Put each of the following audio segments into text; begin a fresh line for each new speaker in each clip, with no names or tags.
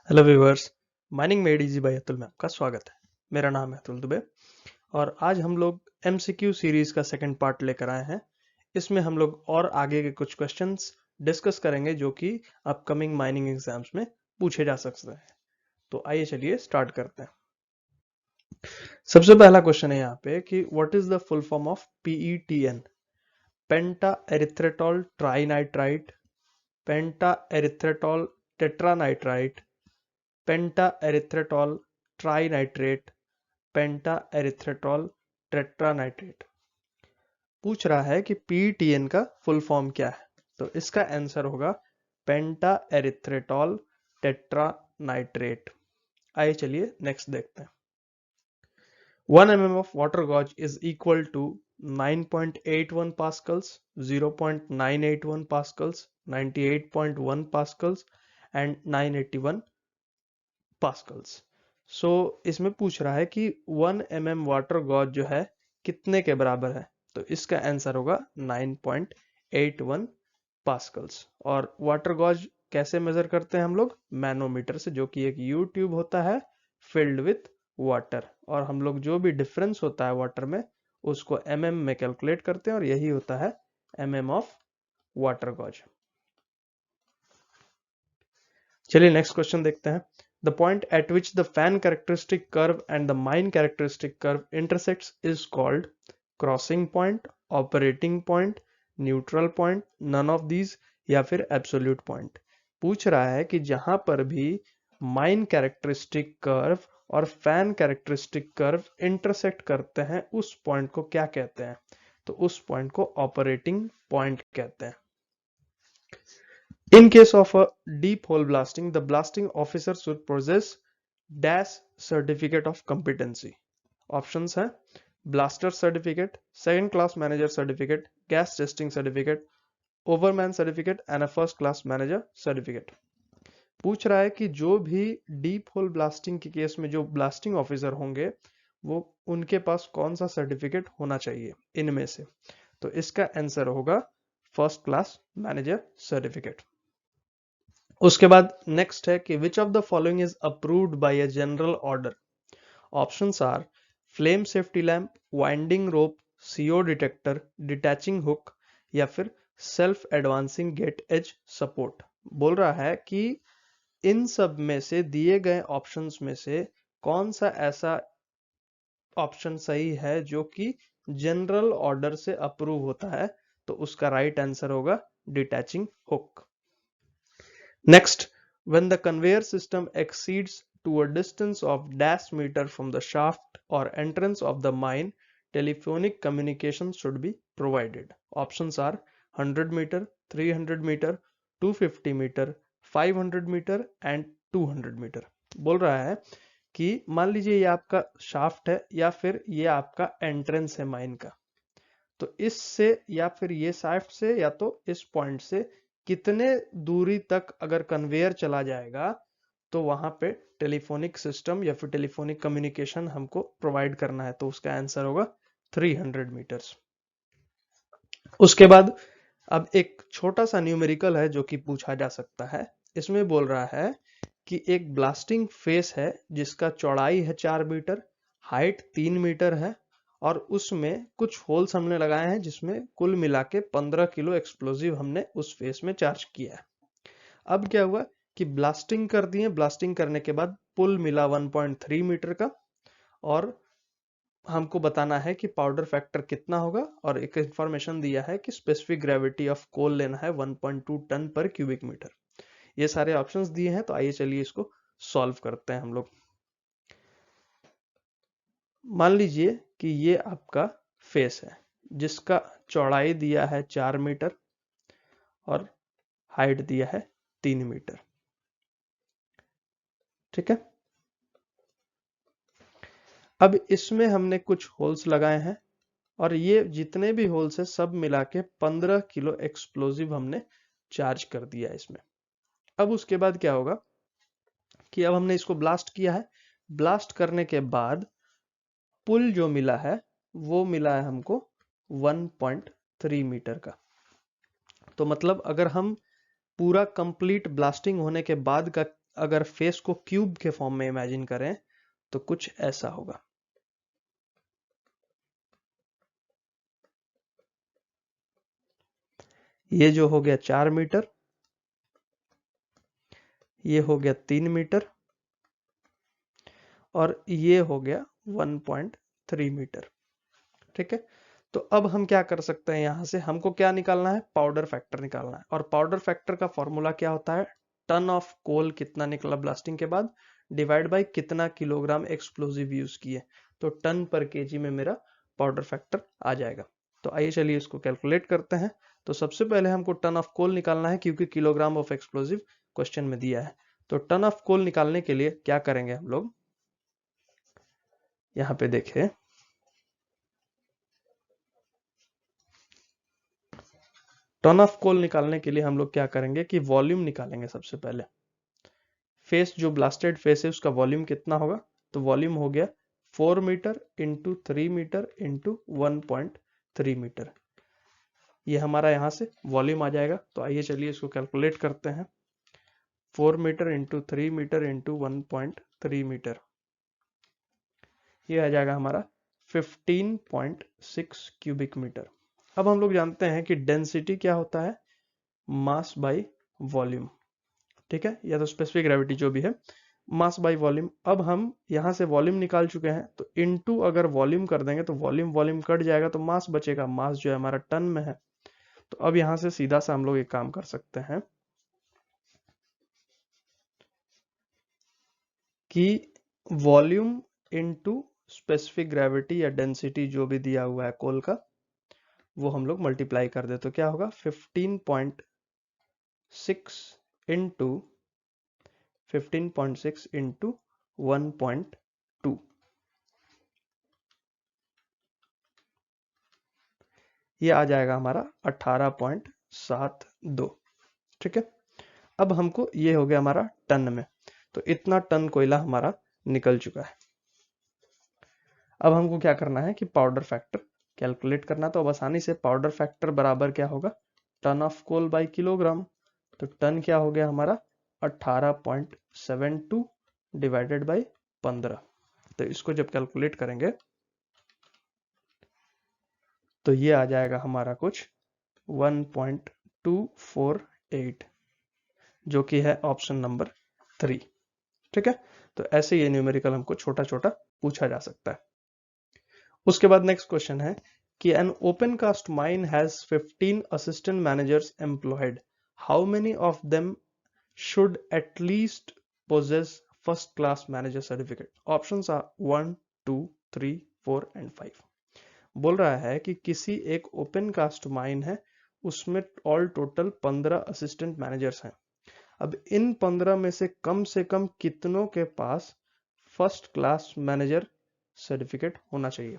Hello viewers. Mining made easy by Atul में आपका स्वागत है। मेरा नाम है अतुल दुबे और आज हम लोग एमसीक्यू सीरीज का सेकंड पार्ट लेकर आए हैं। इसमें हम लोग और आगे के कुछ क्वेश्चंस डिस्कस करेंगे जो कि अपकमिंग माइनिंग एग्जाम्स में पूछे जा सकते हैं। तो आइए चलिए स्टार्ट करते हैं। सबसे पहला क्वेश्चन है यहाँ पे कि what is the full form of PETN? Penta erythritol trinitrite, penta erythritol tetranitrite, penta erythritol trinitrate, penta erythritol tetranitrate. पूछ रहा है कि PETN का फुल फॉर्म क्या है। तो इसका आंसर होगा पेंटा एरिथ्रेटॉल टेट्रानाइट्रेट। आइए चलिए नेक्स्ट देखते हैं। 1 mm of water gauge is equal to 9.81 pascals, 0.981 pascals, 98.1 pascals and 981 Pascal's. सो इसमें पूछ रहा है कि 1 mm वाटर गॉज जो है कितने के बराबर है। तो इसका आंसर होगा 9.81 पास्कल्स। और वाटर गॉज कैसे मेजर करते हैं हम लोग? मैनोमीटर से, जो कि एक यू ट्यूब होता है फिल्ड विथ वाटर। और हम लोग जो भी डिफरेंस होता है वाटर में उसको mm में कैलकुलेट करते हैं और यही होता है mm ऑफ वाटर गॉज। चलिए नेक्स्ट क्वेश्चन देखते हैं। The point at which the fan characteristic curve and the mine characteristic curve intersects is called crossing point, operating point, neutral point, none of these या फिर absolute point। पूछ रहा है कि जहां पर भी माइन कैरेक्टरिस्टिक कर्व और फैन कैरेक्टरिस्टिक कर्व इंटरसेक्ट करते हैं उस पॉइंट को क्या कहते हैं? तो उस पॉइंट को ऑपरेटिंग पॉइंट कहते हैं। In case of a deep hole blasting, the blasting officer should possess dash certificate of competency. Options हैं blaster certificate, second class manager certificate, gas testing certificate, overman certificate and a first class manager certificate। पूछ रहा है कि जो भी deep whole blasting के case में जो ब्लास्टिंग ऑफिसर होंगे वो उनके पास कौन सा सर्टिफिकेट होना चाहिए इनमें से। तो इसका आंसर होगा फर्स्ट क्लास मैनेजर सर्टिफिकेट। उसके बाद नेक्स्ट है कि which of the following is approved by a general order. Options are flame safety lamp, winding rope, CO detector, detaching hook या फिर self advancing gate as support. बोल रहा है कि इन सब में से दिए गए ऑप्शंस में से कौन सा ऐसा ऑप्शन सही है जो कि जनरल ऑर्डर से अप्रूव होता है। तो उसका राइट आंसर होगा detaching hook. Next, when the conveyor system exceeds to a distance of dash meter from the shaft or entrance of the mine, telephonic communication should be provided. Options are 100 meter, 300 meter, 250 meter, 500 meter and 200 meter। बोल रहा है कि मान लीजिए ये आपका shaft है या फिर ये आपका एंट्रेंस है माइन का। तो इससे या फिर ये शाफ्ट से या तो इस पॉइंट से कितने दूरी तक अगर कन्वेयर चला जाएगा तो वहां पे टेलीफोनिक सिस्टम या फिर टेलीफोनिक कम्युनिकेशन हमको प्रोवाइड करना है। तो उसका आंसर होगा 300 मीटर्स। उसके बाद अब एक छोटा सा न्यूमेरिकल है जो कि पूछा जा सकता है। इसमें बोल रहा है कि एक ब्लास्टिंग फेस है जिसका चौड़ाई है 4 मीटर, हाइट 3 मीटर है और उसमें कुछ होल्स हमने लगाए हैं जिसमें कुल मिला के 15 किलो एक्सप्लोजिव हमने उस फेस में चार्ज किया है। अब क्या हुआ कि ब्लास्टिंग कर दिए, ब्लास्टिंग करने के बाद पुल मिला 1.3 मीटर का और हमको बताना है कि पाउडर फैक्टर कितना होगा और एक इंफॉर्मेशन दिया है कि स्पेसिफिक ग्रेविटी ऑफ कोल लेना है 1.2 टन पर क्यूबिक मीटर। ये सारे ऑप्शंस दिए हैं। तो आइए चलिए इसको सॉल्व करते हैं हम लोग। मान लीजिए कि ये आपका फेस है जिसका चौड़ाई दिया है 4 मीटर और हाइट दिया है 3 मीटर। ठीक है, अब इसमें हमने कुछ होल्स लगाए हैं और ये जितने भी होल्स है सब मिला के 15 किलो एक्सप्लोजिव हमने चार्ज कर दिया इसमें। अब उसके बाद क्या होगा कि अब हमने इसको ब्लास्ट किया है। ब्लास्ट करने के बाद पुल जो मिला है वो मिला है हमको 1.3 मीटर का। तो मतलब अगर हम पूरा कंप्लीट ब्लास्टिंग होने के बाद का अगर फेस को क्यूब के फॉर्म में इमेजिन करें तो कुछ ऐसा होगा। ये जो हो गया 4 मीटर, ये हो गया 3 मीटर और ये हो गया 1.3 मीटर। ठीक है, तो अब हम क्या कर सकते हैं, यहां से हमको क्या निकालना है, पाउडर फैक्टर निकालना है। और पाउडर फैक्टर का फॉर्मूला क्या होता है, टन ऑफ कोल कितना निकला ब्लास्टिंग के बाद डिवाइड बाय कितना किलोग्राम एक्सप्लोजिव यूज किए, तो टन पर केजी में मेरा पाउडर फैक्टर आ जाएगा। तो आइए चलिए इसको कैलकुलेट करते हैं। तो सबसे पहले हमको टन ऑफ कोल निकालना है क्योंकि किलोग्राम ऑफ एक्सप्लोजिव क्वेश्चन में दिया है। तो टन ऑफ कोल निकालने के लिए क्या करेंगे हम लोग, यहाँ पे देखें, टन ऑफ कोल निकालने के लिए हम लोग क्या करेंगे कि वॉल्यूम निकालेंगे। सबसे पहले फेस, जो ब्लास्टेड फेस है उसका वॉल्यूम कितना होगा, तो वॉल्यूम हो गया 4 metre into 3 metre into 1.3 metre. ये हमारा यहाँ से वॉल्यूम आ जाएगा। तो आइए चलिए इसको कैलकुलेट करते हैं। 4 metre into 3 metre into 1.3 metre, ये आ जाएगा हमारा 15.6 क्यूबिक मीटर। अब हम लोग जानते हैं कि डेंसिटी क्या होता है, मास बाय वॉल्यूम। ठीक है, या तो स्पेसिफिक ग्रेविटी जो भी है, मास बाय वॉल्यूम। अब हम यहां से वॉल्यूम निकाल चुके हैं, तो इनटू अगर वॉल्यूम कर देंगे तो वॉल्यूम वॉल्यूम कट जाएगा तो मास बचेगा। मास जो है हमारा टन में है। तो अब यहां से सीधा सा हम लोग एक काम कर सकते हैं कि वॉल्यूम इनटू स्पेसिफिक ग्रेविटी या डेंसिटी जो भी दिया हुआ है कोल का, वो हम लोग मल्टीप्लाई कर दे तो क्या होगा, 15.6 इंटू 15.6 इंटू 1.2, ये आ जाएगा हमारा 18.72। ठीक है, अब हमको ये हो गया हमारा टन में, तो इतना टन कोयला हमारा निकल चुका है। अब हमको क्या करना है कि पाउडर फैक्टर कैलकुलेट करना। तो अब आसानी से पाउडर फैक्टर बराबर क्या होगा, ton of coal by kilogram. तो टन क्या हो गया हमारा 18.72 डिवाइडेड बाय 15। तो इसको जब कैलकुलेट करेंगे तो ये आ जाएगा हमारा कुछ 1.248, जो कि है ऑप्शन नंबर 3। ठीक है, तो ऐसे ये न्यूमेरिकल हमको छोटा छोटा पूछा जा सकता है। उसके बाद नेक्स्ट क्वेश्चन है कि an open cast mine has 15 assistant managers employed, how many of them should at least possess first class manager certificate. Options are 1, 2, 3, 4 and 5। बोल रहा है कि किसी एक ओपन कास्ट माइन है, उसमें ऑल टोटल 15 असिस्टेंट मैनेजर्स हैं। अब इन 15 में से कम कितनों के पास फर्स्ट क्लास मैनेजर सर्टिफिकेट होना चाहिए।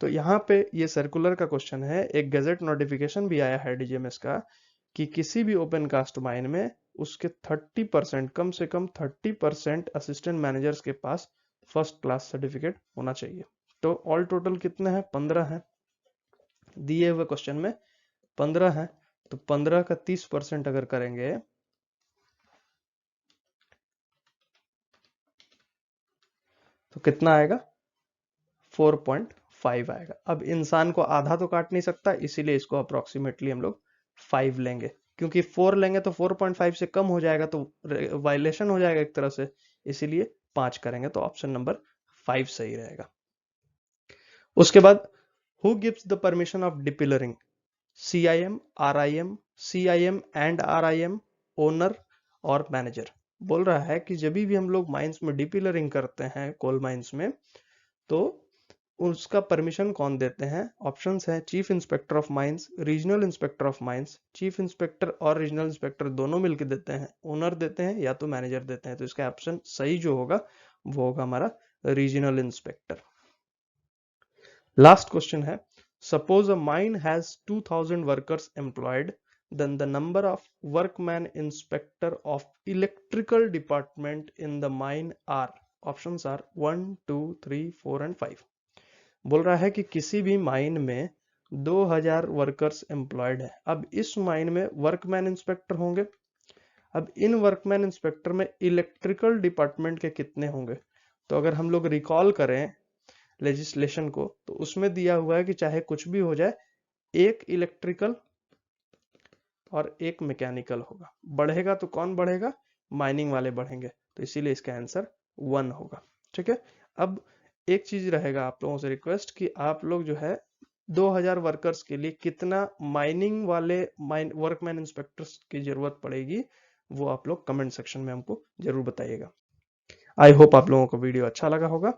तो यहाँ पे ये सर्कुलर का क्वेश्चन है, एक गैजेट नोटिफिकेशन भी आया है डीजीएमएस का कि किसी भी ओपन कास्ट माइन में उसके 30%, कम से कम 30% असिस्टेंट मैनेजर्स के पास फर्स्ट क्लास सर्टिफिकेट होना चाहिए। तो ऑल टोटल कितने हैं, 15 हैं। दिए हुए क्वेश्चन में 15 हैं, तो 15 का 30% अगर करेंगे तो कितना आएगा, 4.5 आएगा। अब इंसान को आधा तो काट नहीं सकता, इसीलिए इसको अप्रोक्सीमेटली हम लोग 5 लेंगे, क्योंकि 4 लेंगे तो 4.5 से कम हो जाएगा तो वायलेशन हो जाएगा एक तरह से, इसीलिए 5 करेंगे। तो ऑप्शन नंबर 5 सही रहेगा। उसके बाद who gives the permission of depillaring, CIM, RIM, CIM and RIM, owner और मैनेजर। बोल रहा है कि जब भी हम लोग माइंस में डिपिलरिंग करते हैं, कोल माइंस में, तो उसका परमिशन कौन देते हैं। ऑप्शंस हैं chief inspector of mines, regional inspector of mines, chief inspector और रीजनल इंस्पेक्टर दोनों मिलकर देते हैं, ओनर देते हैं या तो मैनेजर देते हैं। तो इसका ऑप्शन सही जो होगा वो होगा हमारा रीजनल इंस्पेक्टर। लास्ट क्वेश्चन है, suppose a mine has 2000 workers employed, then the number of workman inspector of electrical department in the mine are, options are 1, 2, 3, 4 and 5। बोल रहा है कि किसी भी माइन में 2000 वर्कर्स एम्प्लॉयड है। अब इस माइन में वर्कमैन इंस्पेक्टर होंगे। अब इन वर्कमैन इंस्पेक्टर में इलेक्ट्रिकल डिपार्टमेंट के कितने होंगे? तो अगर हम लोग रिकॉल करें लेजिस्लेशन को, तो उसमें दिया हुआ है कि चाहे कुछ भी हो जाए, एक इलेक्ट्रिकल और एक मैकेनिकल होगा। बढ़ेगा तो कौन बढ़ेगा? माइनिंग वाले बढ़ेंगे, तो इसीलिए इसका आंसर 1 होगा। ठीक है। अब एक चीज रहेगा आप लोगों से रिक्वेस्ट कि आप लोग जो है 2000 वर्कर्स के लिए कितना माइनिंग वाले वर्कमैन इंस्पेक्टर्स की जरूरत पड़ेगी, वो आप लोग कमेंट सेक्शन में हमको जरूर बताइएगा। आई होप आप लोगों को वीडियो अच्छा लगा होगा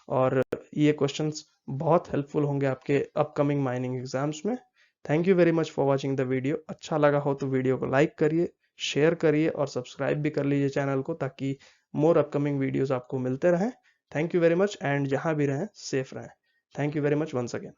और ये क्वेश्चंस बहुत हेल्पफुल होंगे आपके अपकमिंग माइनिंग एग्जाम्स में। Thank you very much for watching the video. अच्छा लगा हो तो वीडियो को लाइक करिए, शेयर करिए और सब्सक्राइब भी कर लीजिए चैनल को, ताकि मोर अपकमिंग वीडियोस आपको मिलते रहें। Thank you very much and जहां भी रहें सेफ रहें। Thank you very much once again.